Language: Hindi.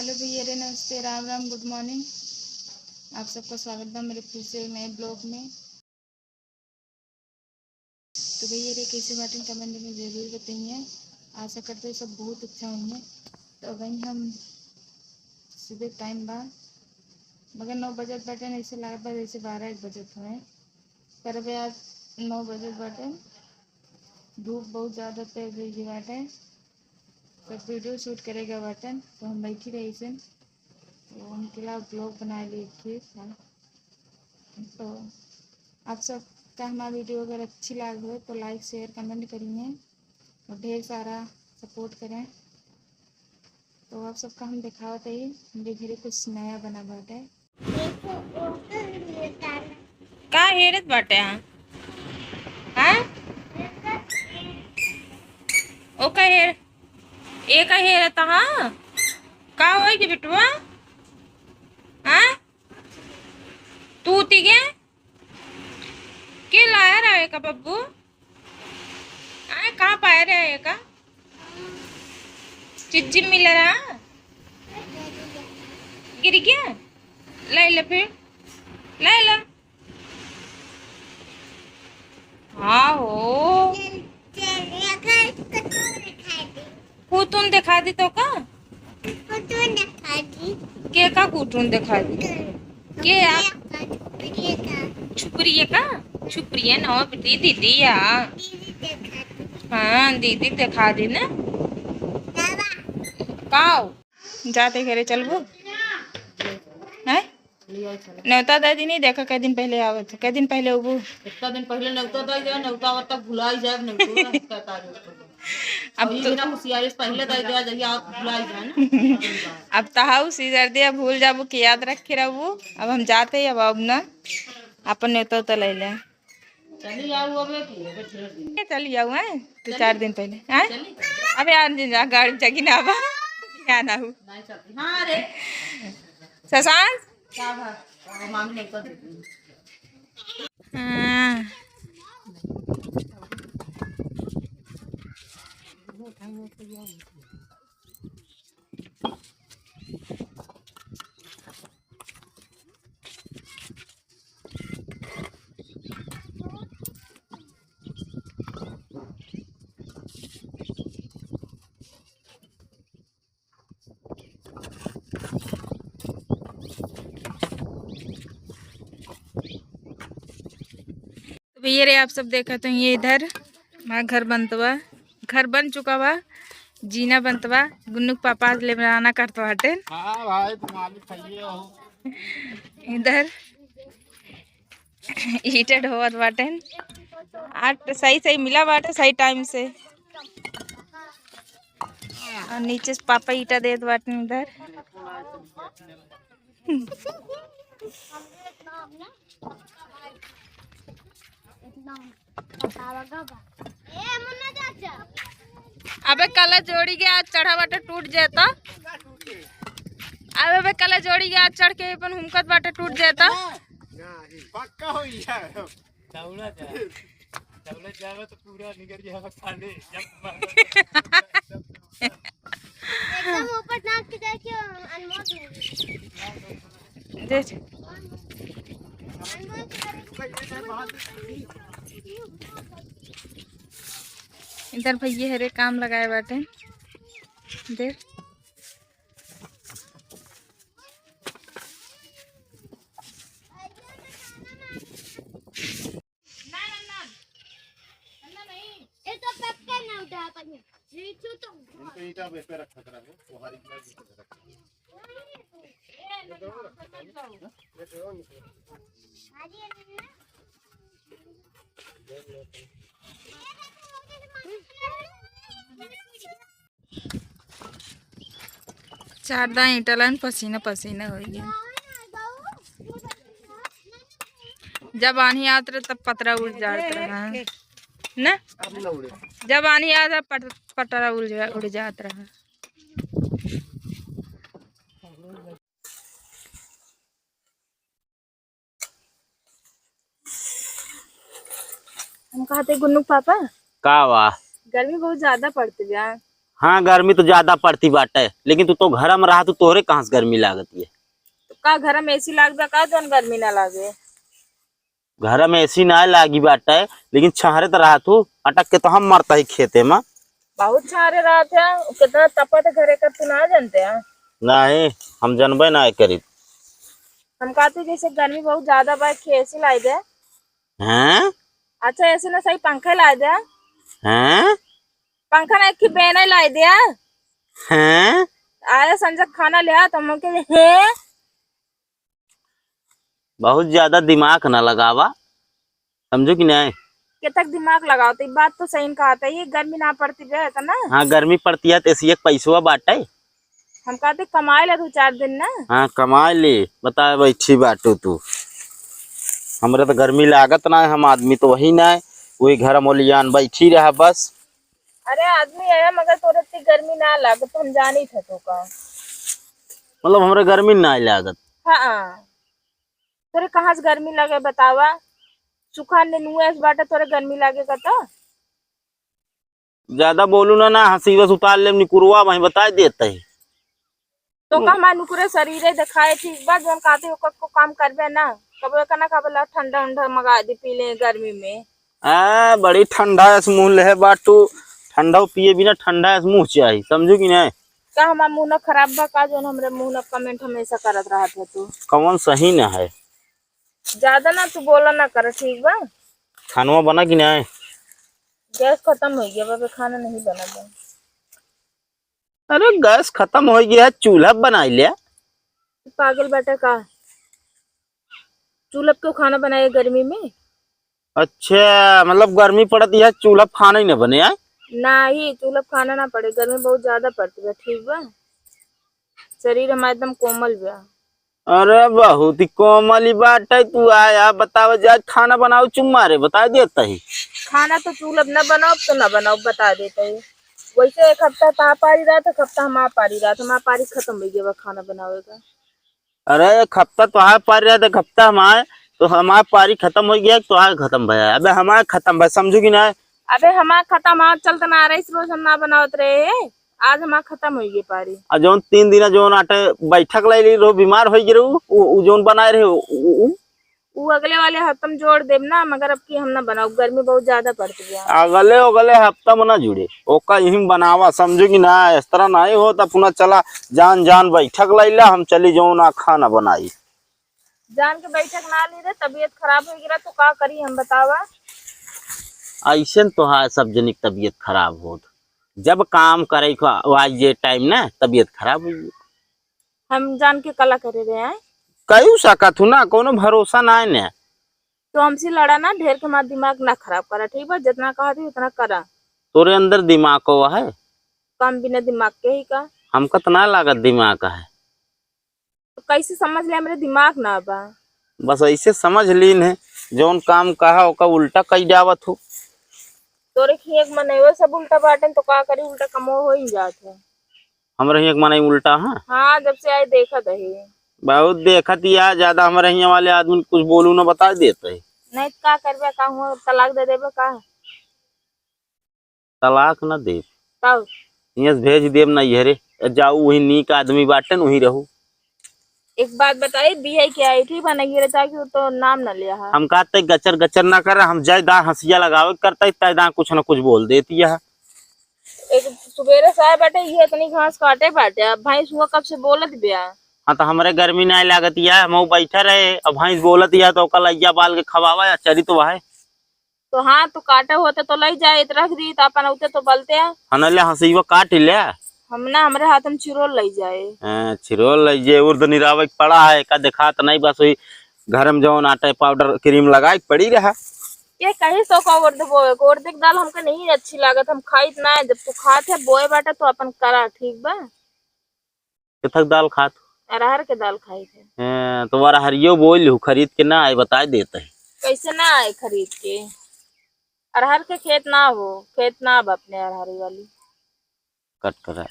हेलो भैया रे, नमस्ते, राम राम, गुड मॉर्निंग। आप सबका स्वागत है मेरे फिर से नए ब्लॉग में। तो भैया रे कैसे बातें कमेंट में ज़रूर बताइए। आशा करते हैं सब बहुत अच्छा होंगे। तो वहीं हम सुबह टाइम बाद मगर 9 बजे बैठे ऐसे लगभग ऐसे 12-1 बजे हुए। पर अभी आज 9 बजे बैठे, धूप बहुत ज़्यादा तेज हुई बाटे, तो वीडियो शूट करेगा बटन तो हम बैठी रही से, तो उनके लिए ब्लॉग बना लिए थे। तो आप सब का हमारा वीडियो अगर अच्छी लगी हो तो लाइक शेयर कमेंट करिए और ढेर सारा सपोर्ट करें। तो आप सबका हम दिखावते ही धीरे धीरे कुछ नया बना बाटे। का हेरत बाटे हाँ ओ का हेर ए का हेरत हाँ का होई के बिटवा हाँ तू तीगे के लाया रहे का बब्बू कहाँ पाया रहे का चिज्जी मिल रहा गिर गया ले ले फिर ले ले हाँ हो कूटून दिखा दी तो का के का कूटून दिखा दी के आप छुपरिया का छुपरिया ना बेटी दीदी या हाँ दीदी दिखा दी ना काओ जाते घरे चलबो है न्योता दादी नहीं देखा कई दिन पहले आवे तो कई दिन पहले उबू इतना दिन पहले न्योता दे जाए न्योता वत तक भुला ही जाए न्योता अब तो बिना होशियारी से पहले दे दिया जहिया आप भुला ही जाए ना अब तहाऊ सीजर दिया भूल जाबू कि याद रखे रहू। अब हम जाते अब ना अपन न्योता तो ले ले चली आऊ अबे की चली आऊ है 2-4 दिन पहले हैं अबे यार जा गाड़ी जगी ना बा क्या ना हूँ नहीं चलती हां रे शशांक क्या भाई मांग ले कर देती हाँ तो भैया रे आप सब देखा तो ये इधर हमारा घर बनतवा घर बन चुका बा जीना बनतवा गुन्नू के पापा ले बनाना करता बाटे हां भाई तुम आलू खाइए हो इधर ईटा ढोवत बाटे आट सही सही मिला बाटे सही टाइम से और नीचे से पापा ईटा देत बाटे इधर अबे कल जोड़ी के आज चढ़ा बाटे टूट जाता अबे कल जोड़ी के आज चढ़ के अपन हुमकत बाटे टूट जाता पक्का हो यार दौलत जावे तो पूरा निकल जाएगा खाने एकदम ऊपर नाक के देखियो अनमोल देख इधर भैया हरे काम लगाए बाटे देख ईटा पे रखा करा वो हरी चारदा ईटा लाइन पसीना पसीना हो गया। जब आनी आत रहे तब पतरा उड़ जाता रहा ना जब आनी आता पतरा उड़ जाता रहा। हम कहते गुन्नू पापा का वा गर्मी बहुत ज्यादा पड़ती है। हाँ गर्मी तो ज्यादा पड़ती बाटे, लेकिन तू तो घर में रहा, तू तोहरे कहाँ से गर्मी लागती है। तो का घर में एसी लाग का जौन गर्मी ना लागे। घर में ऐसी ना लागी बाटे, लेकिन छहरे तो रहा तू अटक के तो हम मरता ही खेते में। बहुत छारे रात है, कितना तपत घरे का तू ना जानते हैं। नहीं हम जनबे ना करी। हम कहते जैसे गर्मी बहुत ज्यादा बा, एसी ला दे। हैं अच्छा ऐसे ना सही पंखे ला दे। हैं पंखा ना एक बेना ला दिया। हैं आया संजय खाना ले आ तुम के है। बहुत ज्यादा दिमाग ना लगावा, समझो कि नहीं। कितक दिमाग लगाओ तो बात तो सही कहा था, ये गर्मी ना पड़ती है ना। हाँ गर्मी पड़ती है तो ऐसी एक पैसवा बाटे। हम कहते कमाए ला 2-4 दिन ना। हाँ कमा ले, बता बैठी बाटू तू। हमरे तो गर्मी लागत ना है, हम आदमी तो वही ना है, वही घर मोलियान बैठी रहा बस। अरे आदमी है मगर तोरे इतनी गर्मी ना लागे तो हम जानी थे तो का। मतलब हमरे गर्मी ना लागत। हाँ तोरे कहाँ से गर्मी लगे बतावा। सुखा नेनुआ से बाटे तोरे गर्मी लागे का तो। ज्यादा बोलू ना ना, हंसी बस उतार ले निकुरवा वही बता देते है। तो का हमारे नुकुरे शरीर दिखाए ठीक बा, जोन कहते ओकर को काम करबे ना। कबे का ना कबे ठंडा उंडा मंगा दी पी ले गर्मी में। बड़ी ठंडा है मुँह ले बाटू, ठंडा पिए बिना ठंडा है मुँह चाहिए, समझू कि नहीं। का हमारा मुंह ना खराब बा का, जोन हमरे मुंह ना कमेंट हमेशा करत रहा था तू। कौन सही ना है। ज्यादा ना तू बोला ना कर ठीक बा। खानवा बना कि नहीं। गैस खत्म हो गया बाबा, खाना नहीं बना बा। अरे गैस खत्म हो गया, चूल्हा बना लिया। पागल बेटा का चूल्हा क्यों खाना बनाए गर्मी में। अच्छा मतलब गर्मी पड़ती है चूल्हा खाना ही न बने है। ना ही चूल्हा खाना ना पड़े, गर्मी बहुत ज्यादा पड़ती है ठीक बा। शरीर हमारा एकदम कोमल बा। अरे बहुत ही कोमली बात है, तू आया बताओ जा खाना बनाओ चुम्मा रे बता देता ही। खाना तो चूल्हा न बनाओ तो ना बनाओ बता देते है। वैसे एक हफ्ता ता पारी रात, एक हफ्ता हमारा पारी रात, हमारा पारी खत्म हो गया खाना बनावे का। अरे एक हफ्ता तुहार पारी रहा, एक हफ्ता हमारे, तो हमारा पारी खत्म हो गया तुहार खत्म भया, अबे हमारा खत्म भया, समझू कि नहीं। अबे हमारा खत्म आज चलता ना रही, रोज हम ना बनावत रहे। आज हमारा खत्म हो गई पारी। और जोन 3 दिन जोन आटे बैठक लाई रहो बीमार हो गए उ जोन बनाए रहे वो अगले वाले हफ्ते में जोड़ देब ना, मगर अब की हम ना बनाओ, गर्मी बहुत ज्यादा पड़ती है। अगले अगले हफ्ता में ना जुड़े ओका यही बनावा, समझो कि ना। इस तरह नहीं हो तो पुनः चला जान जान बैठक लैला, हम चली जो ना खाना बनाई। जान के बैठक ना ली रे, तबीयत खराब हो गया तो का करी हम बतावा। ऐसे तो है सब जनिक तबीयत खराब हो, जब काम करे आज ये टाइम ना तबीयत खराब हुई। हम जान के कला करे रहे हैं। कयू सकत हूँ ना, कोनो भरोसा ना है ना। तो हमसे लड़ा ना, ढेर के हमारा दिमाग ना खराब करा ठीक है, जितना कहा थी उतना करा। तोरे अंदर दिमाग को है, काम बिना दिमाग के ही का। हमका तो ना लागत दिमाग है। तो कैसे समझ लिया मेरे दिमाग ना बा। बस ऐसे समझ लीन है, जौन काम कहा ओका उल्टा कई जावत हो। तोरे की एक मन है सब उल्टा बाटन तो का करी, उल्टा कमो हो ही जात है। हमारे यहाँ माने उल्टा है। हाँ जब से आए देखा दही। बहुत देखत या ज्यादा हमारे यहाँ वाले आदमी कुछ बोलू ना बता देते है। नहीं तो का करबे, का हुआ तलाक दे देबे का। तलाक न दे, तब यहाँ से भेज देव ना ये रे, जाऊ वही नीक आदमी बाटन वही रहू। एक बात बताई, बिया क्या आई थी बनाइए ताकि वो तो नाम न लिया है। हम कहते गचर गचर ना कर, हम जय दा हंसिया लगावे करते तय कुछ न कुछ बोल देती है। एक सुबेरे से आए बैठे ये इतनी घास काटे बैठे, अब भाई सुबह कब से बोलत बिया। हाँ तो हमारे गर्मी नहीं लागत है, हम बैठे रहे, अब भैंस बोलत है तो कल अय्या बाल के खवावा या चरी तो वह। तो हाँ तो काटे होते तो ले जाए, रख दी तो अपन उते तो बलते हैं। हनले हंसी काट ले हम ना हमारे हाथ में चिरोल ले जाए। छिरोल ले उर्द निरावे पड़ा है का देखा तो नहीं, बस वही घर में जौन आटा पाउडर क्रीम लगा पड़ी रहा। ये कहीं सो का उर्द बोए, उर्द की दाल हमको नहीं अच्छी लागत, हम खाई ना है। जब तू खाते है बोए बाटा तो अपन करा ठीक बा। कितक दाल खात अरहर के दाल खाई थे। तो वारा हरियो बोल खरीद के ना आए बता देते है। कैसे ना आए खरीद के, अरहर के खेत ना हो, खेत ना अब अपने अरहरी वाली कट कर